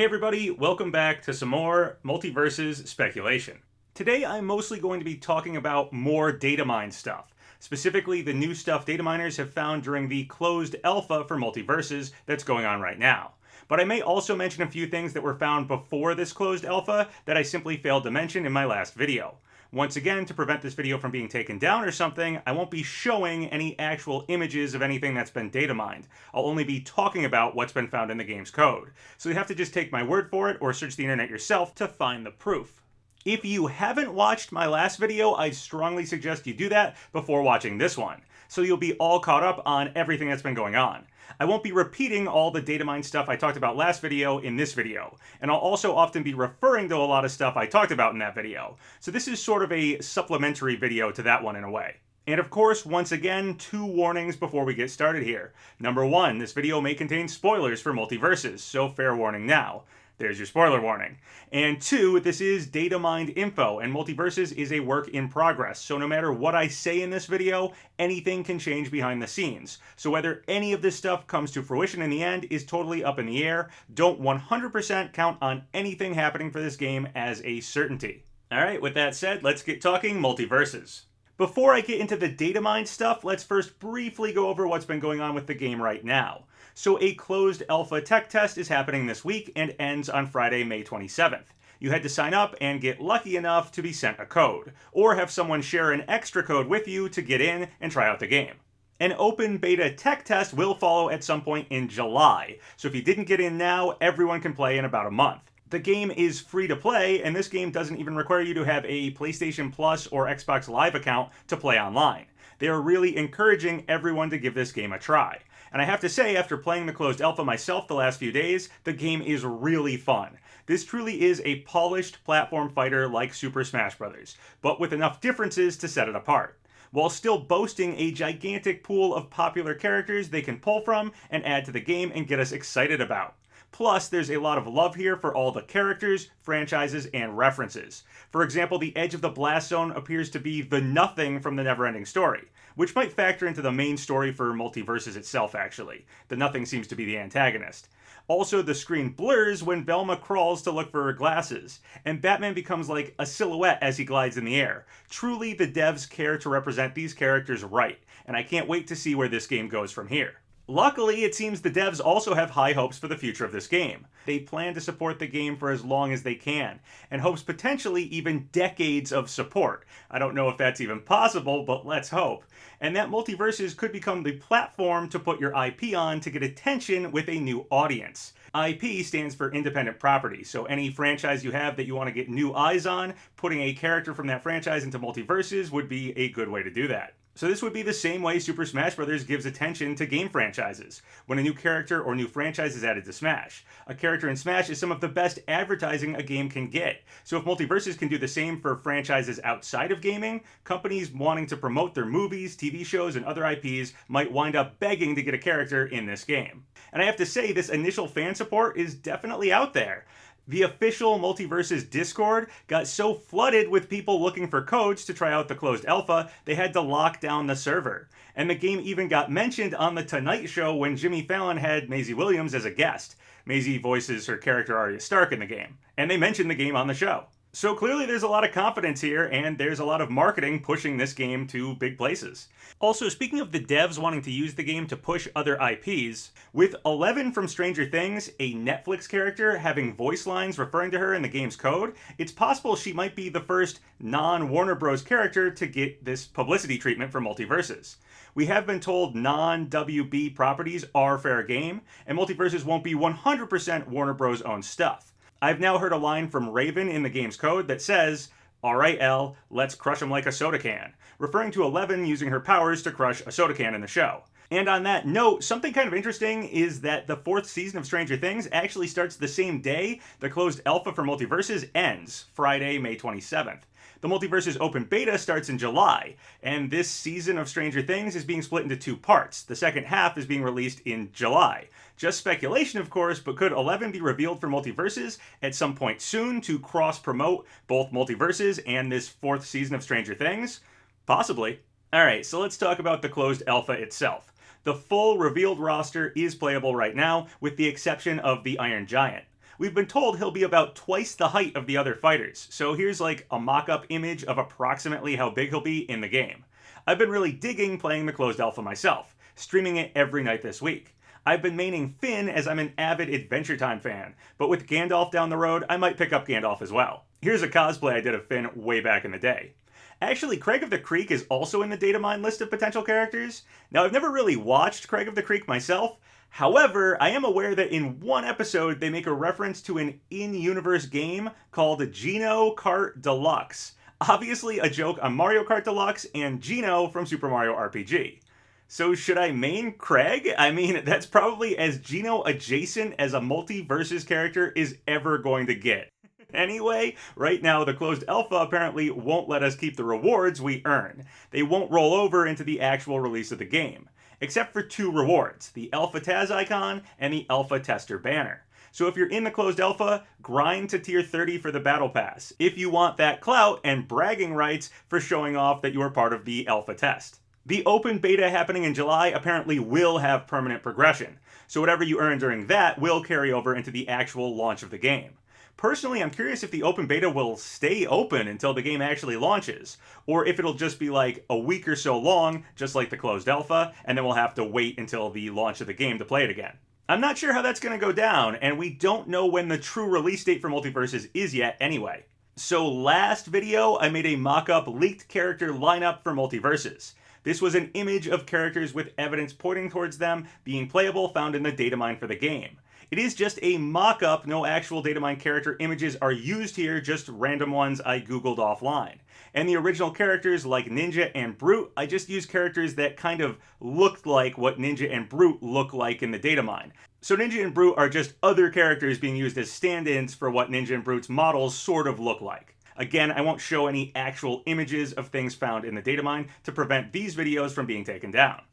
everybody, welcome back to some more MultiVersus speculation. Today I'm mostly going to be talking about more DataMine stuff, specifically the new stuff data miners have found during the closed alpha for MultiVersus that's going on right now. But I may also mention a few things that were found before this closed alpha that I simply failed to mention in my last video. Once again, to prevent this video from being taken down or something, I won't be showing any actual images of anything that's been data mined. I'll only be talking about what's been found in the game's code. So you have to just take my word for it or search the internet yourself to find the proof. If you haven't watched my last video, I strongly suggest you do that before watching this one, so you'll be all caught up on everything that's been going on. I won't be repeating all the data mine stuff I talked about last video in this video, and I'll also often be referring to a lot of stuff I talked about in that video, so this is sort of a supplementary video to that one in a way. And of course, once again, two warnings before we get started here. Number one, this video may contain spoilers for MultiVersus, so fair warning now. There's your spoiler warning. And two, this is data mined info, and MultiVersus is a work in progress, so no matter what I say in this video, anything can change behind the scenes. So whether any of this stuff comes to fruition in the end is totally up in the air. Don't 100% count on anything happening for this game as a certainty. Alright, with that said, let's get talking MultiVersus. Before I get into the data mine stuff, let's first briefly go over what's been going on with the game right now. So a closed alpha tech test is happening this week and ends on Friday, May 27th. You had to sign up and get lucky enough to be sent a code, or have someone share an extra code with you to get in and try out the game. An open beta tech test will follow at some point in July, so if you didn't get in now, everyone can play in about a month. The game is free to play, and this game doesn't even require you to have a PlayStation Plus or Xbox Live account to play online. They are really encouraging everyone to give this game a try. And I have to say, after playing the closed alpha myself the last few days, the game is really fun. This truly is a polished platform fighter like Super Smash Bros., but with enough differences to set it apart, while still boasting a gigantic pool of popular characters they can pull from and add to the game and get us excited about. Plus, there's a lot of love here for all the characters, franchises, and references. For example, the edge of the blast zone appears to be the nothing from the Neverending Story, which might factor into the main story for MultiVersus itself, actually. The nothing seems to be the antagonist. Also, the screen blurs when Velma crawls to look for her glasses, and Batman becomes like a silhouette as he glides in the air. Truly, the devs care to represent these characters right, and I can't wait to see where this game goes from here. Luckily, it seems the devs also have high hopes for the future of this game. They plan to support the game for as long as they can, and hopes potentially even decades of support. I don't know if that's even possible, but let's hope. And that MultiVersus could become the platform to put your IP on to get attention with a new audience. IP stands for independent property, so any franchise you have that you want to get new eyes on, putting a character from that franchise into MultiVersus would be a good way to do that. So this would be the same way Super Smash Bros. Gives attention to game franchises, when a new character or new franchise is added to Smash. A character in Smash is some of the best advertising a game can get. So if MultiVersus can do the same for franchises outside of gaming, companies wanting to promote their movies, TV shows, and other IPs might wind up begging to get a character in this game. And I have to say, this initial fan support is definitely out there. The official MultiVersus Discord got so flooded with people looking for codes to try out the closed alpha, they had to lock down the server. And the game even got mentioned on The Tonight Show when Jimmy Fallon had Maisie Williams as a guest. Maisie voices her character Arya Stark in the game, and they mentioned the game on the show. So clearly there's a lot of confidence here, and there's a lot of marketing pushing this game to big places. Also, speaking of the devs wanting to use the game to push other IPs, with Eleven from Stranger Things, a Netflix character, having voice lines referring to her in the game's code, it's possible she might be the first non-Warner Bros. Character to get this publicity treatment for MultiVersus. We have been told non-WB properties are fair game, and MultiVersus won't be 100% Warner Bros. Owned stuff. I've now heard a line from Raven in the game's code that says, "Alright, Elle, let's crush him like a soda can," referring to Eleven using her powers to crush a soda can in the show. And on that note, something kind of interesting is that the 4th season of Stranger Things actually starts the same day the closed alpha for MultiVersus ends, Friday, May 27th. The MultiVersus open beta starts in July, and this season of Stranger Things is being split into 2 parts. The second half is being released in July. Just speculation, of course, but could 11 be revealed for MultiVersus at some point soon to cross-promote both MultiVersus and this 4th season of Stranger Things? Possibly. Alright, so let's talk about the closed alpha itself. The full revealed roster is playable right now, with the exception of the Iron Giant. We've been told he'll be about twice the height of the other fighters, so here's like a mock-up image of approximately how big he'll be in the game. I've been really digging playing the closed alpha myself, streaming it every night this week. I've been maining Finn as I'm an avid Adventure Time fan, but with Gandalf down the road, I might pick up Gandalf as well. Here's a cosplay I did of Finn way back in the day. Actually, Craig of the Creek is also in the DataMined list of potential characters. Now, I've never really watched Craig of the Creek myself. However, I am aware that in one episode they make a reference to an in-universe game called Geno Kart Deluxe. Obviously a joke on Mario Kart Deluxe and Geno from Super Mario RPG. So should I main Craig? I mean, that's probably as Geno adjacent as a MultiVersus character is ever going to get. Anyway, right now the closed alpha apparently won't let us keep the rewards we earn. They won't roll over into the actual release of the game. Except for two rewards, the Alpha Taz icon and the Alpha Tester banner. So if you're in the closed alpha, grind to tier 30 for the battle pass, if you want that clout and bragging rights for showing off that you are part of the alpha test. The open beta happening in July apparently will have permanent progression, so whatever you earn during that will carry over into the actual launch of the game. Personally, I'm curious if the open beta will stay open until the game actually launches, or if it'll just be like a week or so long, just like the closed alpha, and then we'll have to wait until the launch of the game to play it again. I'm not sure how that's going to go down, and we don't know when the true release date for MultiVersus is yet anyway. So last video, I made a mock-up leaked character lineup for MultiVersus. This was an image of characters with evidence pointing towards them being playable found in the datamine for the game. It is just a mock-up, no actual datamine character images are used here, just random ones I googled offline. And the original characters like Ninja and Brute, I just used characters that kind of looked like what Ninja and Brute look like in the datamine. So Ninja and Brute are just other characters being used as stand-ins for what Ninja and Brute's models sort of look like. Again, I won't show any actual images of things found in the datamine to prevent these videos from being taken down.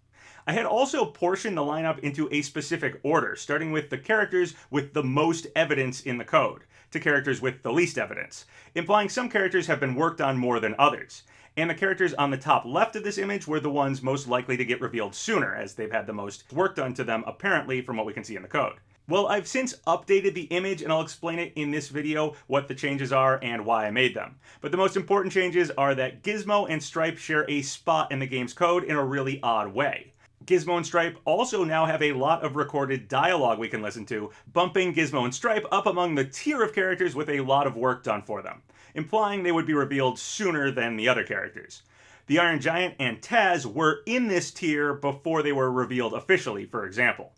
I had also portioned the lineup into a specific order, starting with the characters with the most evidence in the code, to characters with the least evidence, implying some characters have been worked on more than others. And the characters on the top left of this image were the ones most likely to get revealed sooner, as they've had the most work done to them apparently from what we can see in the code. Well, I've since updated the image and I'll explain it in this video what the changes are and why I made them. But the most important changes are that Gizmo and Stripe share a spot in the game's code in a really odd way. Gizmo and Stripe also now have a lot of recorded dialogue we can listen to, bumping Gizmo and Stripe up among the tier of characters with a lot of work done for them, implying they would be revealed sooner than the other characters. The Iron Giant and Taz were in this tier before they were revealed officially, for example.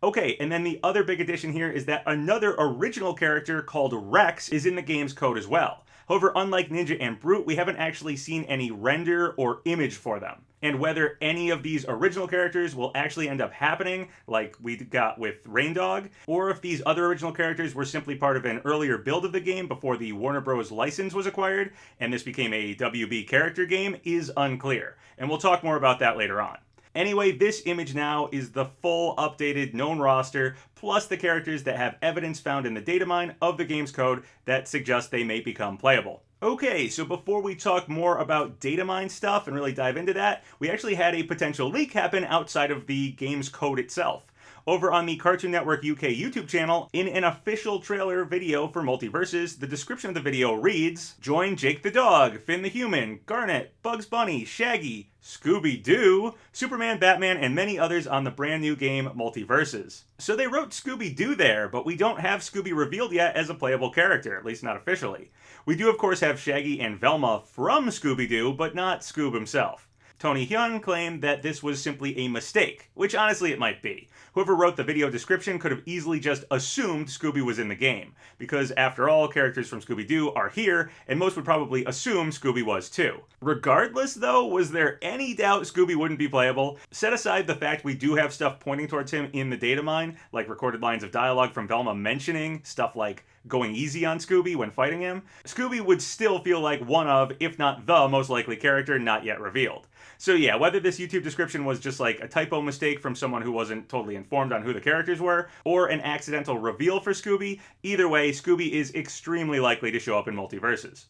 Okay, and then the other big addition here is that another original character called Rex is in the game's code as well. However, unlike Ninja and Brute, we haven't actually seen any render or image for them. And whether any of these original characters will actually end up happening, like we got with Raindog, or if these other original characters were simply part of an earlier build of the game before the Warner Bros. License was acquired, and this became a WB character game, is unclear. And we'll talk more about that later on. Anyway, this image now is the full updated known roster, plus the characters that have evidence found in the datamine of the game's code that suggest they may become playable. Okay, so before we talk more about datamine stuff and really dive into that, we actually had a potential leak happen outside of the game's code itself. Over on the Cartoon Network UK YouTube channel, in an official trailer video for MultiVersus, the description of the video reads, "Join Jake the Dog, Finn the Human, Garnet, Bugs Bunny, Shaggy, Scooby-Doo, Superman, Batman, and many others on the brand new game MultiVersus." So they wrote Scooby-Doo there, but we don't have Scooby revealed yet as a playable character, at least not officially. We do of course have Shaggy and Velma from Scooby-Doo, but not Scoob himself. Tony Hyun claimed that this was simply a mistake, which honestly it might be. Whoever wrote the video description could have easily just assumed Scooby was in the game, because after all, characters from Scooby-Doo are here, and most would probably assume Scooby was too. Regardless though, was there any doubt Scooby wouldn't be playable? Set aside the fact we do have stuff pointing towards him in the datamine, like recorded lines of dialogue from Velma mentioning stuff like going easy on Scooby when fighting him, Scooby would still feel like one of, if not the most likely character not yet revealed. So yeah, whether this YouTube description was just like a typo mistake from someone who wasn't totally informed on who the characters were, or an accidental reveal for Scooby, either way, Scooby is extremely likely to show up in MultiVersus.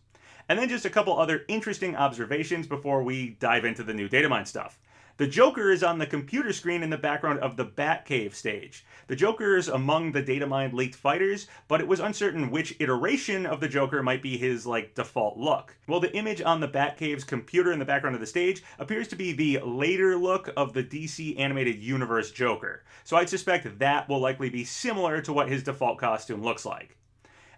And then just a couple other interesting observations before we dive into the new datamine stuff. The Joker is on the computer screen in the background of the Batcave stage. The Joker is among the Datamined leaked fighters, but it was uncertain which iteration of the Joker might be his, default look. Well, the image on the Batcave's computer in the background of the stage appears to be the later look of the DC Animated Universe Joker. So I'd suspect that will likely be similar to what his default costume looks like.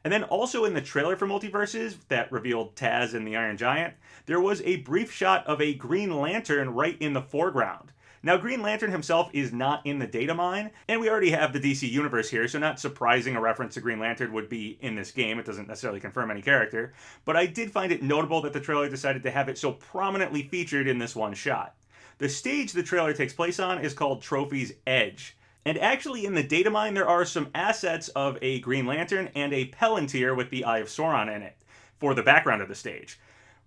And then also in the trailer for MultiVersus that revealed Taz and the Iron Giant, there was a brief shot of a Green Lantern right in the foreground. Now, Green Lantern himself is not in the Datamine, and we already have the DC Universe here, so not surprising a reference to Green Lantern would be in this game. It doesn't necessarily confirm any character, but I did find it notable that the trailer decided to have it so prominently featured in this one shot. The stage the trailer takes place on is called Trophy's Edge. And actually in the Datamine there are some assets of a Green Lantern and a Palantir with the Eye of Sauron in it for the background of the stage.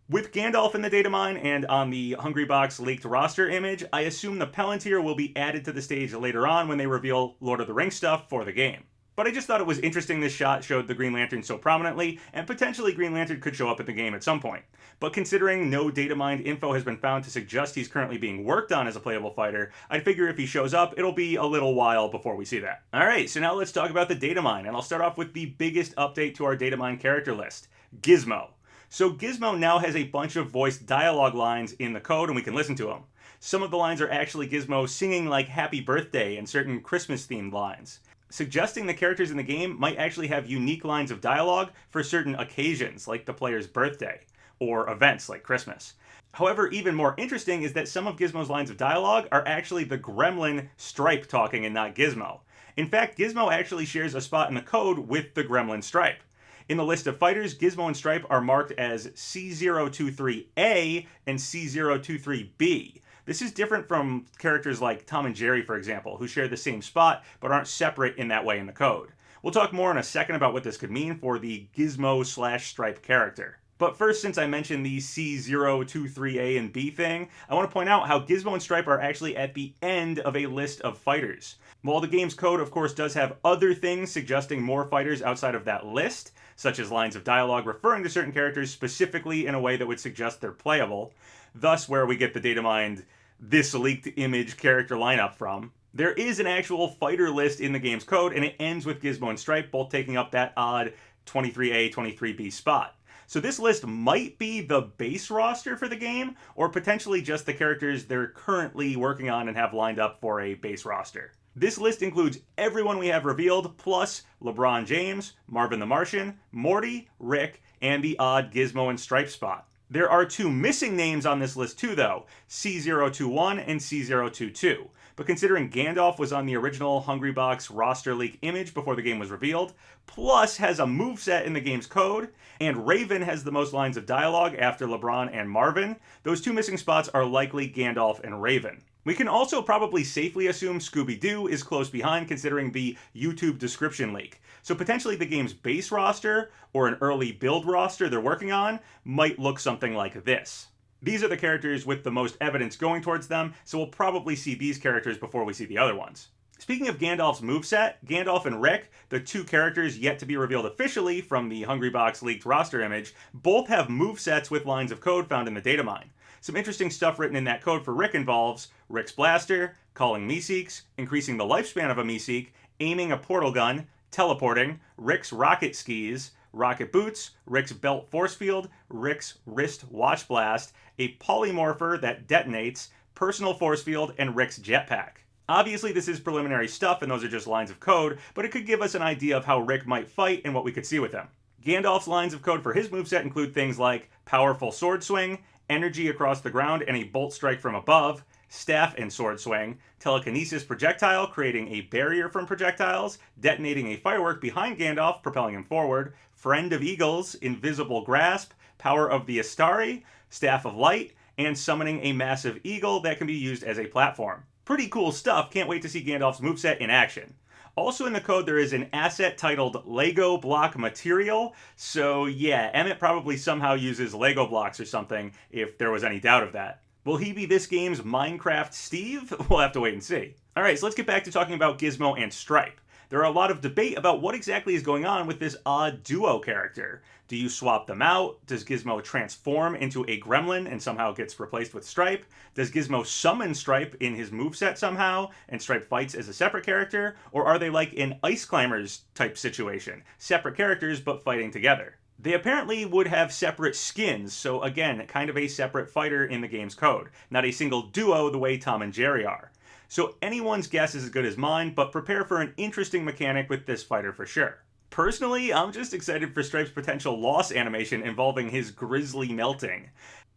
With Gandalf in the Datamine and on the Hungrybox leaked roster image, I assume the Palantir will be added to the stage later on when they reveal Lord of the Rings stuff for the game. But I just thought it was interesting this shot showed the Green Lantern so prominently, and potentially Green Lantern could show up in the game at some point. But considering no Datamined info has been found to suggest he's currently being worked on as a playable fighter, I'd figure if he shows up, it'll be a little while before we see that. Alright, so now let's talk about the Datamine, and I'll start off with the biggest update to our Datamine character list, Gizmo. So Gizmo now has a bunch of voiced dialogue lines in the code, and we can listen to them. Some of the lines are actually Gizmo singing like Happy Birthday and certain Christmas-themed lines, suggesting the characters in the game might actually have unique lines of dialogue for certain occasions, like the player's birthday, or events like Christmas. However, even more interesting is that some of Gizmo's lines of dialogue are actually the gremlin Stripe talking and not Gizmo. In fact, Gizmo actually shares a spot in the code with the gremlin Stripe. In the list of fighters, Gizmo and Stripe are marked as C023A and C023B. This is different from characters like Tom and Jerry, for example, who share the same spot but aren't separate in that way in the code. We'll talk more in a second about what this could mean for the Gizmo/Stripe character. But first, since I mentioned the C023A and B thing, I want to point out how Gizmo and Stripe are actually at the end of a list of fighters. While the game's code, of course, does have other things suggesting more fighters outside of that list, such as lines of dialogue referring to certain characters specifically in a way that would suggest they're playable, thus where we get the Datamined this leaked image character lineup from. There is an actual fighter list in the game's code, and it ends with Gizmo and Stripe both taking up that odd 23A, 23B spot. So this list might be the base roster for the game, or potentially just the characters they're currently working on and have lined up for a base roster. This list includes everyone we have revealed, plus LeBron James, Marvin the Martian, Morty, Rick, and the odd Gizmo and Stripe spot. There are two missing names on this list too, though, C021 and C022. But considering Gandalf was on the original Hungrybox roster leak image before the game was revealed, plus has a moveset in the game's code, and Raven has the most lines of dialogue after LeBron and Marvin, those two missing spots are likely Gandalf and Raven. We can also probably safely assume Scooby-Doo is close behind considering the YouTube description leak. So potentially the game's base roster, or an early build roster they're working on, might look something like this. These are the characters with the most evidence going towards them, so we'll probably see these characters before we see the other ones. Speaking of Gandalf's moveset, Gandalf and Rick, the two characters yet to be revealed officially from the Hungrybox leaked roster image, both have movesets with lines of code found in the Datamine. Some interesting stuff written in that code for Rick involves Rick's blaster, calling Miscs, increasing the lifespan of a Misc, aiming a portal gun, teleporting, Rick's rocket skis, rocket boots, Rick's belt force field, Rick's wrist watch blast, a polymorpher that detonates, personal force field, and Rick's jetpack. Obviously this is preliminary stuff and those are just lines of code, but it could give us an idea of how Rick might fight and what we could see with him. Gandalf's lines of code for his moveset include things like powerful sword swing, energy across the ground and a bolt strike from above, staff and sword swing, telekinesis projectile creating a barrier from projectiles, detonating a firework behind Gandalf propelling him forward, friend of eagles, invisible grasp, power of the Astari, staff of light, and summoning a massive eagle that can be used as a platform. Pretty cool stuff, can't wait to see Gandalf's moveset in action. Also in the code there is an asset titled Lego Block Material, so yeah, Emmett probably somehow uses Lego blocks or something if there was any doubt of that. Will he be this game's Minecraft Steve? We'll have to wait and see. Alright, so let's get back to talking about Gizmo and Stripe. There are a lot of debate about what exactly is going on with this odd duo character. Do you swap them out? Does Gizmo transform into a gremlin and somehow gets replaced with Stripe? Does Gizmo summon Stripe in his moveset somehow, and Stripe fights as a separate character? Or are they like an Ice Climbers type situation, separate characters but fighting together? They apparently would have separate skins, so again, kind of a separate fighter in the game's code, not a single duo the way Tom and Jerry are. So anyone's guess is as good as mine, but prepare for an interesting mechanic with this fighter for sure. Personally, I'm just excited for Stripe's potential loss animation involving his grisly melting.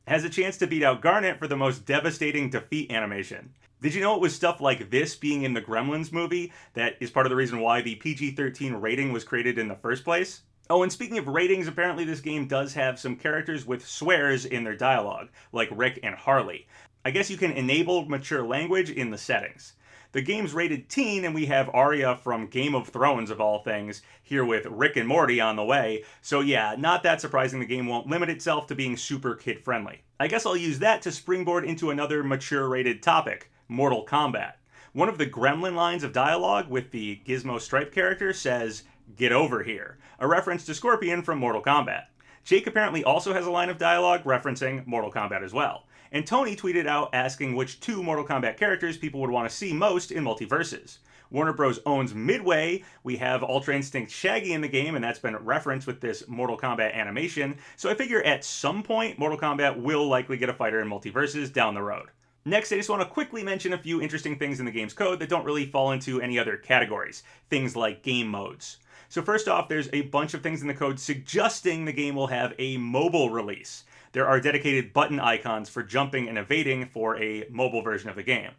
Has a chance to beat out Garnet for the most devastating defeat animation. Did you know it was stuff like this being in the Gremlins movie that is part of the reason why the PG-13 rating was created in the first place? Oh, and speaking of ratings, apparently this game does have some characters with swears in their dialogue, like Rick and Harley. I guess you can enable mature language in the settings. The game's rated teen, and we have Arya from Game of Thrones, of all things, here with Rick and Morty on the way, so yeah, not that surprising the game won't limit itself to being super kid-friendly. I guess I'll use that to springboard into another mature-rated topic, Mortal Kombat. One of the gremlin lines of dialogue with the Gizmo Stripe character says, "Get over here," a reference to Scorpion from Mortal Kombat. Jake apparently also has a line of dialogue referencing Mortal Kombat as well. And Tony tweeted out asking which two Mortal Kombat characters people would want to see most in MultiVersus. Warner Bros. Owns Midway, we have Ultra Instinct Shaggy in the game, and that's been referenced with this Mortal Kombat animation, so I figure at some point Mortal Kombat will likely get a fighter in MultiVersus down the road. Next, I just want to quickly mention a few interesting things in the game's code that don't really fall into any other categories, things like game modes. So first off, there's a bunch of things in the code suggesting the game will have a mobile release. There are dedicated button icons for jumping and evading for a mobile version of the game.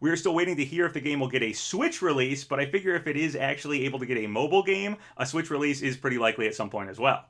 We are still waiting to hear if the game will get a Switch release, but I figure if it is actually able to get a mobile game, a Switch release is pretty likely at some point as well.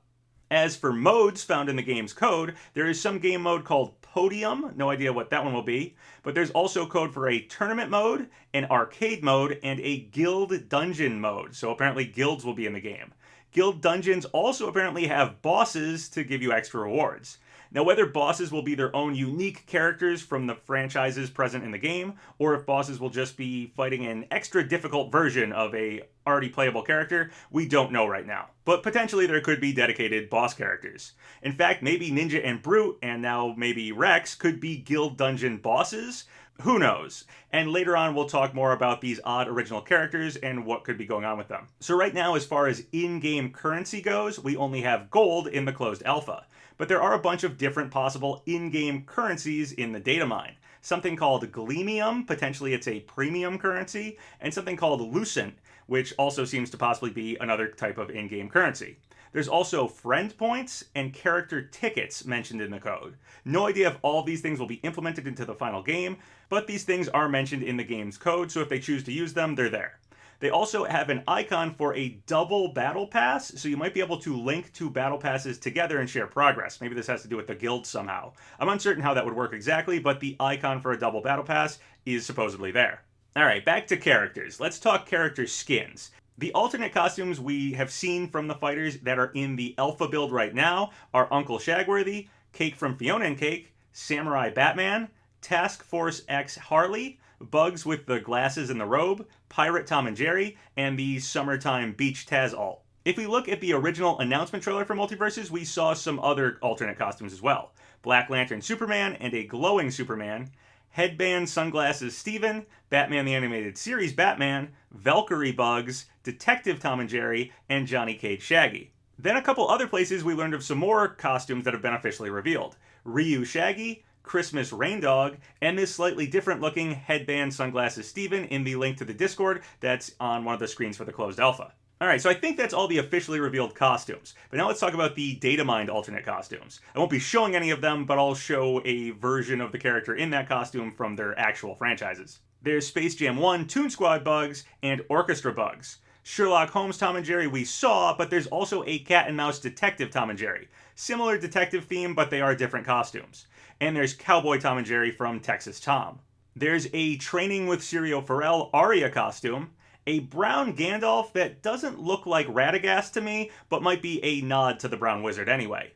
As for modes found in the game's code, there is some game mode called Podium, no idea what that one will be, but there's also code for a tournament mode, an arcade mode, and a guild dungeon mode, so apparently guilds will be in the game. Guild dungeons also apparently have bosses to give you extra rewards. Now, whether bosses will be their own unique characters from the franchises present in the game, or if bosses will just be fighting an extra difficult version of a already playable character, we don't know right now. But potentially there could be dedicated boss characters. In fact, maybe Ninja and Brute, and now maybe Rex, could be guild dungeon bosses. Who knows? And later on we'll talk more about these odd original characters and what could be going on with them. So right now, as far as in-game currency goes, we only have gold in the closed alpha. But there are a bunch of different possible in-game currencies in the DATAMINE. Something called Gleamium, potentially it's a premium currency, and something called Lucent, which also seems to possibly be another type of in-game currency. There's also friend points and character tickets mentioned in the code. No idea if all these things will be implemented into the final game, but these things are mentioned in the game's code, so if they choose to use them, they're there. They also have an icon for a double battle pass, so you might be able to link two battle passes together and share progress. Maybe this has to do with the guild somehow. I'm uncertain how that would work exactly, but the icon for a double battle pass is supposedly there. Alright, back to characters. Let's talk character skins. The alternate costumes we have seen from the fighters that are in the alpha build right now are Uncle Shagworthy, Cake from Fiona and Cake, Samurai Batman, Task Force X Harley, Bugs with the glasses and the robe, Pirate Tom and Jerry, and the Summertime Beach Taz alt. If we look at the original announcement trailer for MultiVersus, we saw some other alternate costumes as well. Black Lantern Superman and a glowing Superman, Headband Sunglasses Steven, Batman the Animated Series Batman, Valkyrie Bugs, Detective Tom and Jerry, and Johnny Cage Shaggy. Then a couple other places we learned of some more costumes that have been officially revealed. Ryu Shaggy, Christmas Rain Dog, and this slightly different looking Headband Sunglasses Steven in the link to the Discord that's on one of the screens for the closed alpha. Alright, so I think that's all the officially revealed costumes. But now let's talk about the Datamined alternate costumes. I won't be showing any of them, but I'll show a version of the character in that costume from their actual franchises. There's Space Jam 1 Toon Squad Bugs and Orchestra Bugs. Sherlock Holmes Tom and Jerry we saw, but there's also a Cat and Mouse Detective Tom and Jerry. Similar detective theme, but they are different costumes. And there's Cowboy Tom and Jerry from Texas Tom. There's a Training with Serial Pharrell Arya costume, a brown Gandalf that doesn't look like Radagast to me, but might be a nod to the Brown Wizard anyway,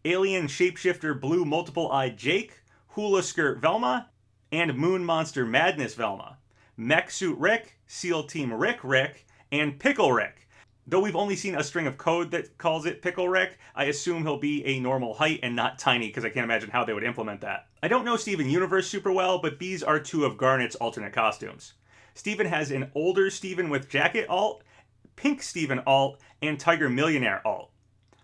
Alien Shapeshifter Blue Multiple-Eyed Jake, Hula Skirt Velma, and Moon Monster Madness Velma, Mech Suit Rick, SEAL Team Rick, and Pickle Rick. Though we've only seen a string of code that calls it Pickle Rick, I assume he'll be a normal height and not tiny, because I can't imagine how they would implement that. I don't know Steven Universe super well, but these are two of Garnet's alternate costumes. Steven has an older Steven with jacket alt, pink Steven alt, and Tiger Millionaire alt.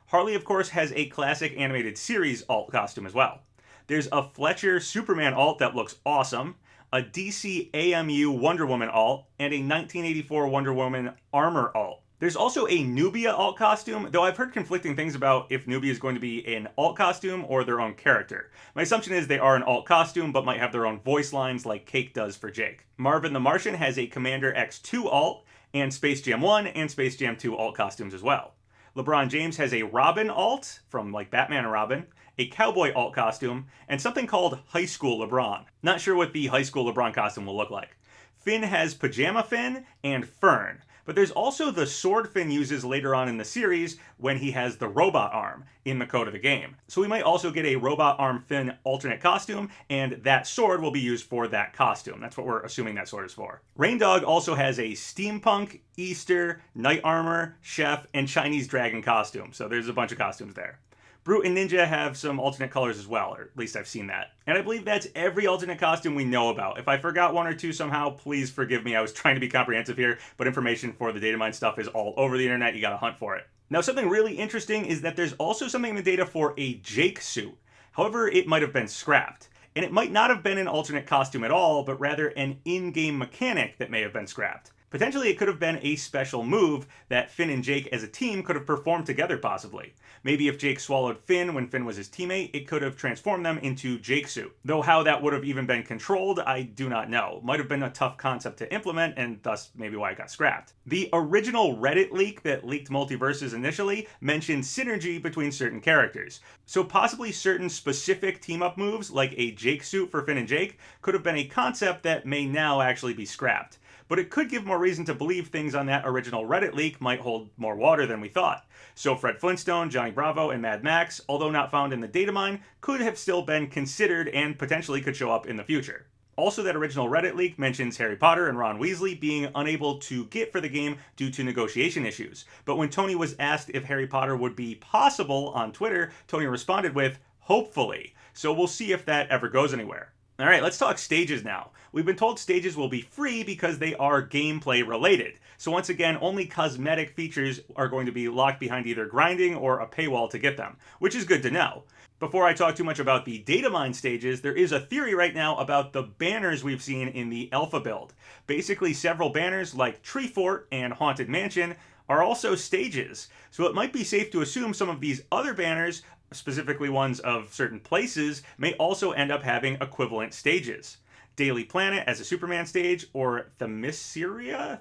Harley, of course, has a classic animated series alt costume as well. There's a Fletcher Superman alt that looks awesome, a DC AMU Wonder Woman alt, and a 1984 Wonder Woman armor alt. There's also a Nubia alt costume, though I've heard conflicting things about if Nubia is going to be an alt costume or their own character. My assumption is they are an alt costume, but might have their own voice lines like Cake does for Jake. Marvin the Martian has a Commander X2 alt, and Space Jam 1 and Space Jam 2 alt costumes as well. LeBron James has a Robin alt, from like Batman and Robin, a cowboy alt costume, and something called High School LeBron. Not sure what the High School LeBron costume will look like. Finn has Pajama Finn and Fern. But there's also the sword Finn uses later on in the series when he has the robot arm in the code of the game. So we might also get a robot arm Finn alternate costume, and that sword will be used for that costume. That's what we're assuming that sword is for. Rain Dog also has a steampunk, Easter, knight armor, chef, and Chinese dragon costume. So there's a bunch of costumes there. Brute and Ninja have some alternate colors as well, or at least I've seen that. And I believe that's every alternate costume we know about. If I forgot one or two somehow, please forgive me. I was trying to be comprehensive here, but information for the DataMined stuff is all over the internet. You gotta hunt for it. Now, something really interesting is that there's also something in the data for a Jake suit. However, it might have been scrapped. And it might not have been an alternate costume at all, but rather an in-game mechanic that may have been scrapped. Potentially, it could have been a special move that Finn and Jake as a team could have performed together possibly. Maybe if Jake swallowed Finn when Finn was his teammate, it could have transformed them into Jake suit. Though how that would have even been controlled, I do not know. Might have been a tough concept to implement, and thus maybe why it got scrapped. The original Reddit leak that leaked MultiVersus initially mentioned synergy between certain characters. So possibly certain specific team-up moves, like a Jake suit for Finn and Jake, could have been a concept that may now actually be scrapped. But it could give more reason to believe things on that original Reddit leak might hold more water than we thought. So Fred Flintstone, Johnny Bravo, and Mad Max, although not found in the DataMine, could have still been considered and potentially could show up in the future. Also, that original Reddit leak mentions Harry Potter and Ron Weasley being unable to get for the game due to negotiation issues. But when Tony was asked if Harry Potter would be possible on Twitter, Tony responded with, "Hopefully." So we'll see if that ever goes anywhere. Alright, let's talk stages now. We've been told stages will be free because they are gameplay related. So once again, only cosmetic features are going to be locked behind either grinding or a paywall to get them, which is good to know. Before I talk too much about the DataMine stages, there is a theory right now about the banners we've seen in the alpha build. Basically, several banners like Tree Fort and Haunted Mansion are also stages. So it might be safe to assume some of these other banners, specifically ones of certain places, may also end up having equivalent stages. Daily Planet as a Superman stage, or Themyscira,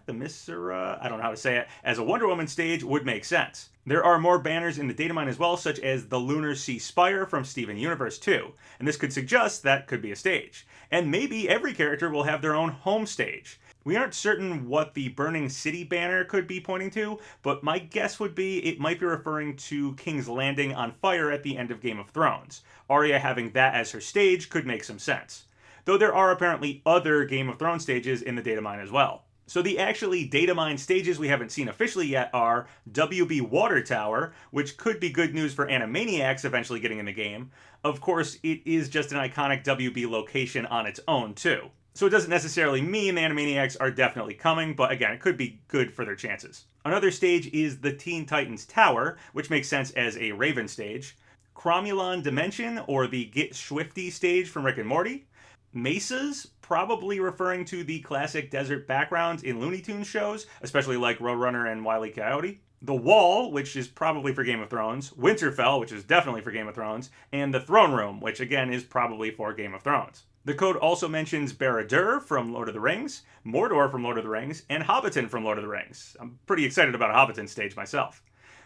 I don't know how to say it, as a Wonder Woman stage would make sense. There are more banners in the datamine as well, such as the Lunar Sea Spire from Steven Universe 2, and this could suggest that could be a stage. And maybe every character will have their own home stage. We aren't certain what the Burning City banner could be pointing to, but my guess would be it might be referring to King's Landing on fire at the end of Game of Thrones. Arya having that as her stage could make some sense. Though there are apparently other Game of Thrones stages in the datamine as well. So the actually datamine stages we haven't seen officially yet are WB Water Tower, which could be good news for Animaniacs eventually getting in the game. Of course, it is just an iconic WB location on its own too. So it doesn't necessarily mean the Animaniacs are definitely coming, but again, it could be good for their chances. Another stage is the Teen Titans Tower, which makes sense as a Raven stage. Cromulon Dimension, or the Get Swifty stage from Rick and Morty. Mesas, probably referring to the classic desert backgrounds in Looney Tunes shows, especially like Roadrunner and Wile E. Coyote. The Wall, which is probably for Game of Thrones. Winterfell, which is definitely for Game of Thrones. And the Throne Room, which again is probably for Game of Thrones. The code also mentions Barad-dûr from Lord of the Rings, Mordor from Lord of the Rings, and Hobbiton from Lord of the Rings. I'm pretty excited about a Hobbiton stage myself.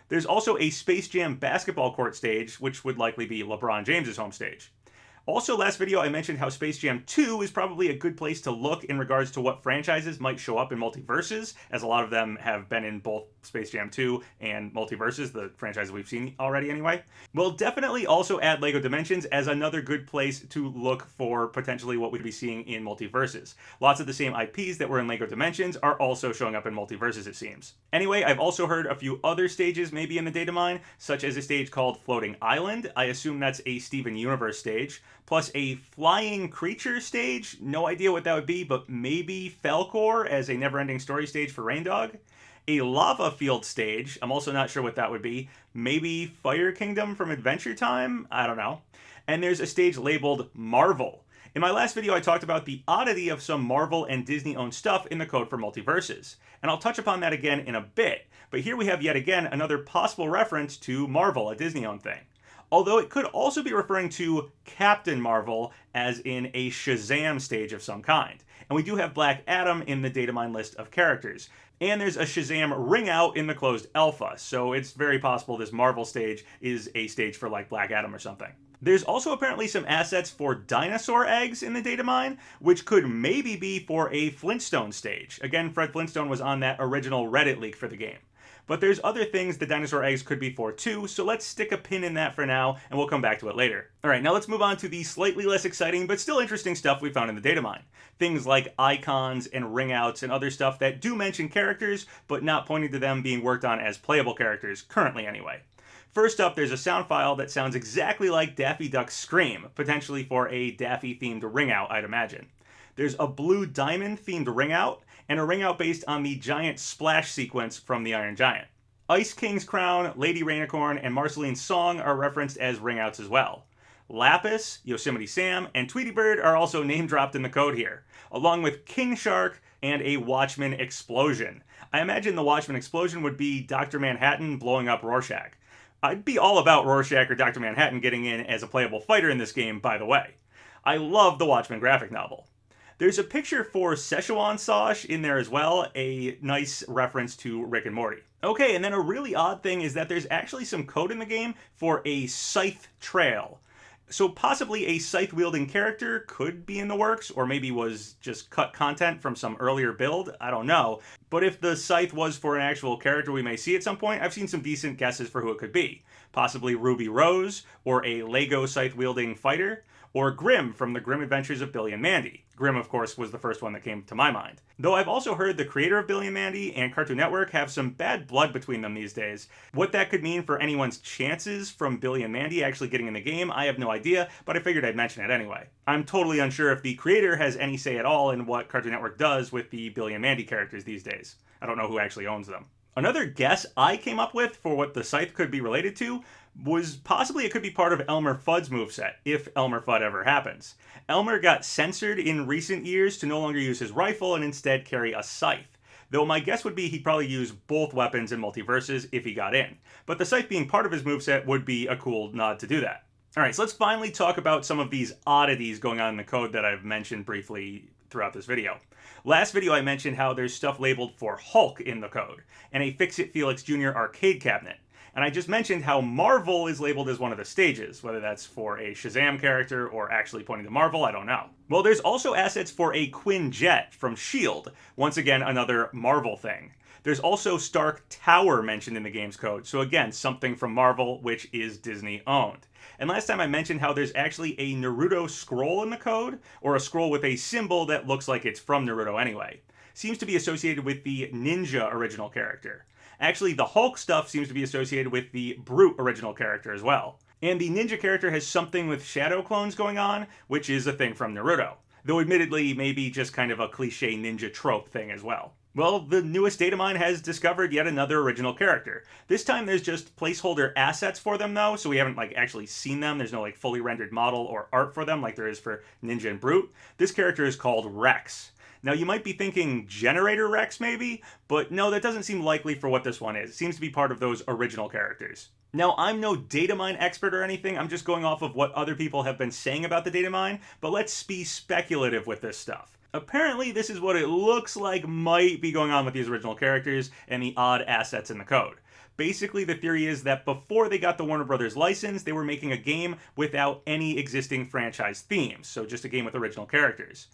There's also a Space Jam basketball court stage, which would likely be LeBron James's home stage. Also, last video I mentioned how Space Jam 2 is probably a good place to look in regards to what franchises might show up in MultiVersus, as a lot of them have been in both Space Jam 2 and MultiVersus, the franchises we've seen already anyway. We'll definitely also add LEGO Dimensions as another good place to look for potentially what we'd be seeing in MultiVersus. Lots of the same IPs that were in LEGO Dimensions are also showing up in MultiVersus, it seems. Anyway, I've also heard a few other stages maybe in the datamine, such as a stage called Floating Island. I assume that's a Steven Universe stage, plus a flying creature stage. No idea what that would be, but maybe Falcor as a never-ending story stage for Raindog. A lava field stage. I'm also not sure what that would be. Maybe Fire Kingdom from Adventure Time? I don't know. And there's a stage labeled Marvel. In my last video, I talked about the oddity of some Marvel and Disney-owned stuff in the code for MultiVersus, and I'll touch upon that again in a bit, but here we have yet again another possible reference to Marvel, a Disney-owned thing. Although it could also be referring to Captain Marvel, as in a Shazam stage of some kind. And we do have Black Adam in the datamine list of characters. And there's a Shazam ring out in the closed alpha, so it's very possible this Marvel stage is a stage for like Black Adam or something. There's also apparently some assets for dinosaur eggs in the datamine, which could maybe be for a Flintstone stage. Again, Fred Flintstone was on that original Reddit leak for the game. But there's other things the dinosaur eggs could be for too, so let's stick a pin in that for now, and we'll come back to it later. Alright, now let's move on to the slightly less exciting but still interesting stuff we found in the datamine. Things like icons and ringouts and other stuff that do mention characters, but not pointing to them being worked on as playable characters, currently anyway. First up, there's a sound file that sounds exactly like Daffy Duck's scream, potentially for a Daffy-themed ringout, I'd imagine. There's a Blue Diamond-themed ringout, and a ringout based on the giant splash sequence from the Iron Giant. Ice King's Crown, Lady Rainicorn, and Marceline's Song are referenced as ringouts as well. Lapis, Yosemite Sam, and Tweety Bird are also name-dropped in the code here, along with King Shark and a Watchman Explosion. I imagine the Watchman Explosion would be Dr. Manhattan blowing up Rorschach. I'd be all about Rorschach or Dr. Manhattan getting in as a playable fighter in this game, by the way. I love the Watchmen graphic novel. There's a picture for Szechuan sauce in there as well, a nice reference to Rick and Morty. Okay, and then a really odd thing is that there's actually some code in the game for a scythe trail. So possibly a scythe-wielding character could be in the works, or maybe was just cut content from some earlier build, I don't know. But if the scythe was for an actual character we may see at some point, I've seen some decent guesses for who it could be. Possibly Ruby Rose, or a Lego scythe-wielding fighter, or Grimm from the Grim Adventures of Billy and Mandy. Grimm, of course, was the first one that came to my mind. Though I've also heard the creator of Billy and Mandy and Cartoon Network have some bad blood between them these days. What that could mean for anyone's chances from Billy and Mandy actually getting in the game, I have no idea, but I figured I'd mention it anyway. I'm totally unsure if the creator has any say at all in what Cartoon Network does with the Billy and Mandy characters these days. I don't know who actually owns them. Another guess I came up with for what the scythe could be related to was possibly it could be part of Elmer Fudd's moveset, if Elmer Fudd ever happens. Elmer got censored in recent years to no longer use his rifle and instead carry a scythe. Though my guess would be he'd probably use both weapons in MultiVersus if he got in. But the scythe being part of his moveset would be a cool nod to do that. Alright, so let's finally talk about some of these oddities going on in the code that I've mentioned briefly throughout this video. Last video I mentioned how there's stuff labeled for Hulk in the code, and a Fix-It Felix Jr. arcade cabinet. And I just mentioned how Marvel is labeled as one of the stages, whether that's for a Shazam character or actually pointing to Marvel, I don't know. Well, there's also assets for a Quinjet from S.H.I.E.L.D., once again another Marvel thing. There's also Stark Tower mentioned in the game's code, so again, something from Marvel, which is Disney-owned. And last time I mentioned how there's actually a Naruto scroll in the code, or a scroll with a symbol that looks like it's from Naruto anyway. Seems to be associated with the Ninja original character. Actually, the Hulk stuff seems to be associated with the Brute original character as well. And the Ninja character has something with shadow clones going on, which is a thing from Naruto. Though admittedly, maybe just kind of a cliche ninja trope thing as well. Well, the newest datamine has discovered yet another original character. This time there's just placeholder assets for them though, so we haven't actually seen them. There's no fully rendered model or art for them like there is for Ninja and Brute. This character is called Rex. Now you might be thinking Generator Rex maybe, but no, that doesn't seem likely for what this one is. It seems to be part of those original characters. Now, I'm no datamine expert or anything, I'm just going off of what other people have been saying about the datamine, but let's be speculative with this stuff. Apparently, this is what it looks like might be going on with these original characters and the odd assets in the code. Basically, the theory is that before they got the Warner Brothers license, they were making a game without any existing franchise themes, so just a game with original characters.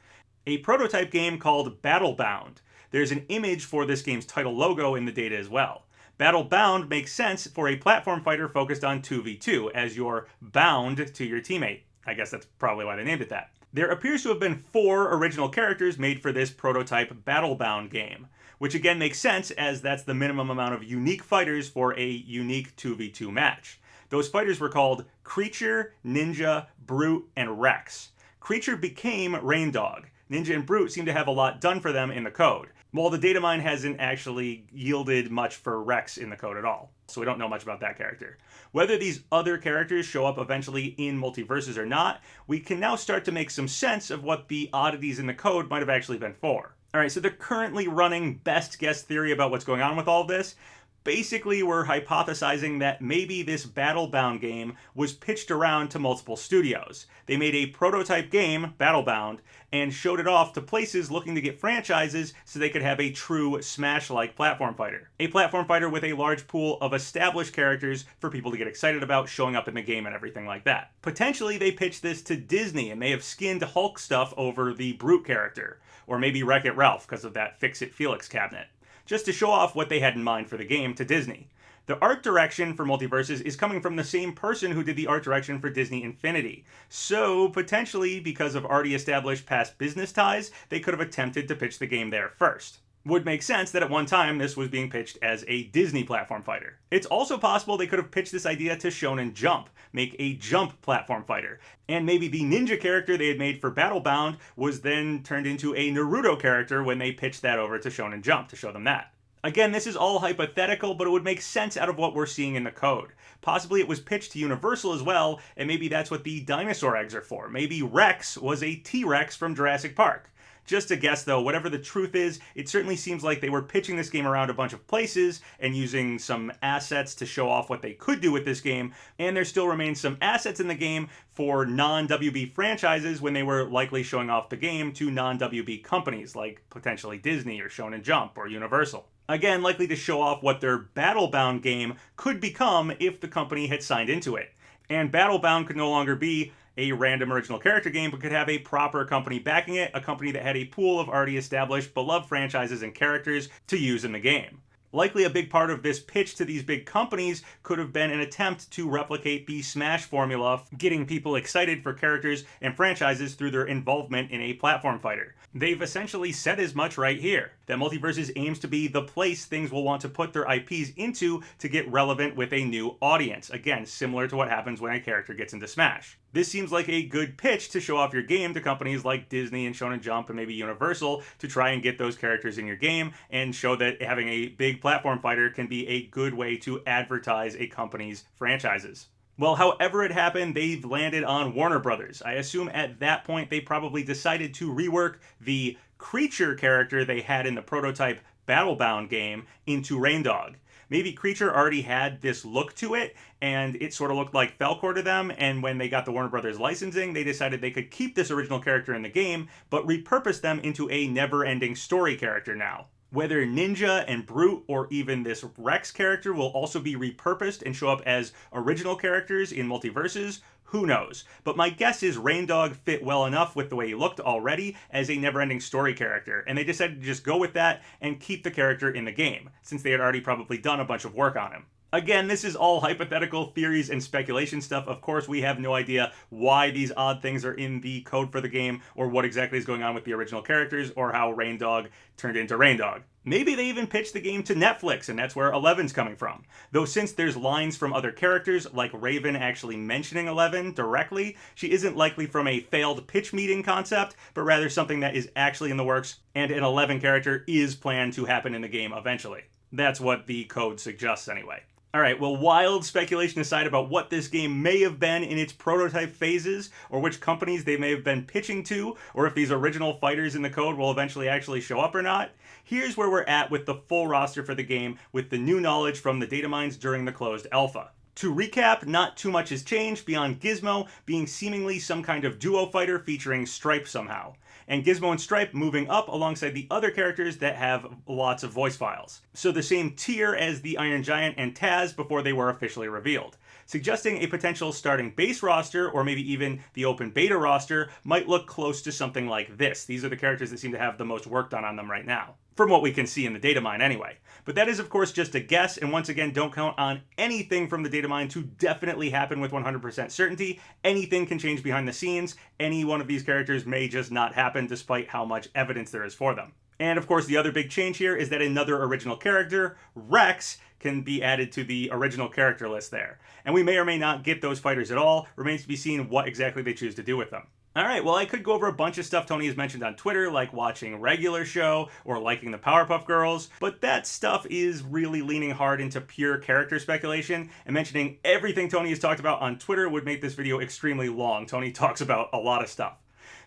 A prototype game called Battlebound. There's an image for this game's title logo in the data as well. Battlebound makes sense for a platform fighter focused on 2v2, as you're bound to your teammate. I guess that's probably why they named it that. There appears to have been 4 original characters made for this prototype Battlebound game, which again makes sense as that's the minimum amount of unique fighters for a unique 2v2 match. Those fighters were called Creature, Ninja, Brute, and Rex. Creature became Raindog. Ninja and Brute seem to have a lot done for them in the code, while the datamine hasn't actually yielded much for Rex in the code at all, so we don't know much about that character. Whether these other characters show up eventually in MultiVersus or not, we can now start to make some sense of what the oddities in the code might have actually been for. Alright, so the currently running best guess theory about what's going on with all of this, basically we're hypothesizing that maybe this Battlebound game was pitched around to multiple studios. They made a prototype game, Battlebound, and showed it off to places looking to get franchises so they could have a true Smash-like platform fighter. A platform fighter with a large pool of established characters for people to get excited about showing up in the game and everything like that. Potentially they pitched this to Disney and may have skinned Hulk stuff over the Brute character, or maybe Wreck-It Ralph because of that Fix-It Felix cabinet, just to show off what they had in mind for the game to Disney. The art direction for MultiVersus is coming from the same person who did the art direction for Disney Infinity. So, potentially, because of already established past business ties, they could have attempted to pitch the game there first. Would make sense that at one time this was being pitched as a Disney platform fighter. It's also possible they could have pitched this idea to Shonen Jump, make a Jump platform fighter. And maybe the ninja character they had made for Battlebound was then turned into a Naruto character when they pitched that over to Shonen Jump to show them that. Again, this is all hypothetical, but it would make sense out of what we're seeing in the code. Possibly it was pitched to Universal as well, and maybe that's what the dinosaur eggs are for. Maybe Rex was a T-Rex from Jurassic Park. Just a guess though, whatever the truth is, it certainly seems like they were pitching this game around a bunch of places and using some assets to show off what they could do with this game, and there still remains some assets in the game for non-WB franchises when they were likely showing off the game to non-WB companies like potentially Disney or Shonen Jump or Universal. Again, likely to show off what their Battlebound game could become if the company had signed into it. And Battlebound could no longer be a random original character game, but could have a proper company backing it, a company that had a pool of already established, beloved franchises and characters to use in the game. Likely a big part of this pitch to these big companies could have been an attempt to replicate the Smash formula, getting people excited for characters and franchises through their involvement in a platform fighter. They've essentially said as much right here, that MultiVersus aims to be the place things will want to put their IPs into to get relevant with a new audience. Again, similar to what happens when a character gets into Smash. This seems like a good pitch to show off your game to companies like Disney and Shonen Jump and maybe Universal to try and get those characters in your game and show that having a big platform fighter can be a good way to advertise a company's franchises. Well, however it happened, they've landed on Warner Brothers. I assume at that point they probably decided to rework the Creature character they had in the prototype Battlebound game into Raindog. Maybe Creature already had this look to it, and it sort of looked like Falcor to them, and when they got the Warner Brothers licensing, they decided they could keep this original character in the game, but repurpose them into a never-ending story character now. Whether Ninja and Brute or even this Rex character will also be repurposed and show up as original characters in MultiVersus, who knows? But my guess is Raindog fit well enough with the way he looked already as a never-ending story character, and they decided to just go with that and keep the character in the game, since they had already probably done a bunch of work on him. Again, this is all hypothetical theories and speculation stuff. Of course, we have no idea why these odd things are in the code for the game, or what exactly is going on with the original characters, or how Raindog turned into Raindog. Maybe they even pitched the game to Netflix, and that's where Eleven's coming from. Though since there's lines from other characters, like Raven actually mentioning Eleven directly, she isn't likely from a failed pitch meeting concept, but rather something that is actually in the works, and an 11 character is planned to happen in the game eventually. That's what the code suggests anyway. Alright, well, wild speculation aside about what this game may have been in its prototype phases, or which companies they may have been pitching to, or if these original fighters in the code will eventually actually show up or not, here's where we're at with the full roster for the game with the new knowledge from the data mines during the closed alpha. To recap, not too much has changed beyond Gizmo being seemingly some kind of duo fighter featuring Stripe somehow, and Gizmo and Stripe moving up alongside the other characters that have lots of voice files. So the same tier as the Iron Giant and Taz before they were officially revealed, suggesting a potential starting base roster, or maybe even the open beta roster, might look close to something like this. These are the characters that seem to have the most work done on them right now, from what we can see in the datamine anyway. But that is of course just a guess, and once again, don't count on anything from the datamine to definitely happen with 100% certainty. Anything can change behind the scenes. Any one of these characters may just not happen despite how much evidence there is for them. And of course, the other big change here is that another original character, Rex, can be added to the original character list there. And we may or may not get those fighters at all. Remains to be seen what exactly they choose to do with them. Alright, well I could go over a bunch of stuff Tony has mentioned on Twitter, like watching Regular Show or liking the Powerpuff Girls, but that stuff is really leaning hard into pure character speculation, and mentioning everything Tony has talked about on Twitter would make this video extremely long. Tony talks about a lot of stuff.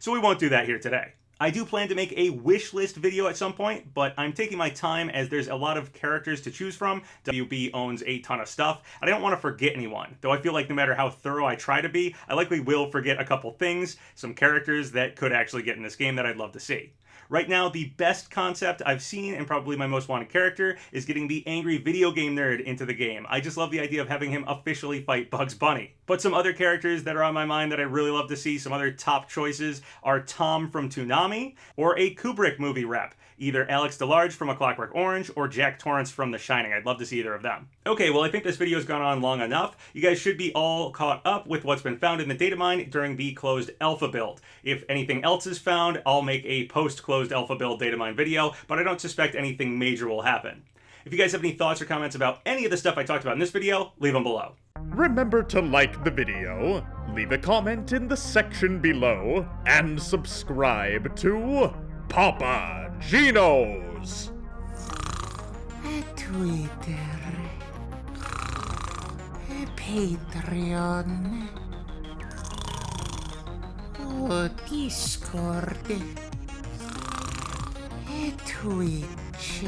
So we won't do that here today. I do plan to make a wish list video at some point, but I'm taking my time as there's a lot of characters to choose from. WB owns a ton of stuff, and I don't want to forget anyone. Though I feel like no matter how thorough I try to be, I likely will forget a couple things, some characters that could actually get in this game that I'd love to see. Right now, the best concept I've seen, and probably my most wanted character, is getting the angry video game nerd into the game. I just love the idea of having him officially fight Bugs Bunny. But some other characters that are on my mind that I really love to see, some other top choices, are Tom from Toonami, or a Kubrick movie rep. Either Alex DeLarge from A Clockwork Orange, or Jack Torrance from The Shining. I'd love to see either of them. Okay, well I think this video's gone on long enough. You guys should be all caught up with what's been found in the datamine during the closed alpha build. If anything else is found, I'll make a post-closed alpha build datamine video, but I don't suspect anything major will happen. If you guys have any thoughts or comments about any of the stuff I talked about in this video, leave them below. Remember to like the video, leave a comment in the section below, and subscribe to PapaGenos! Twitter, Patreon, Discord, Twitch.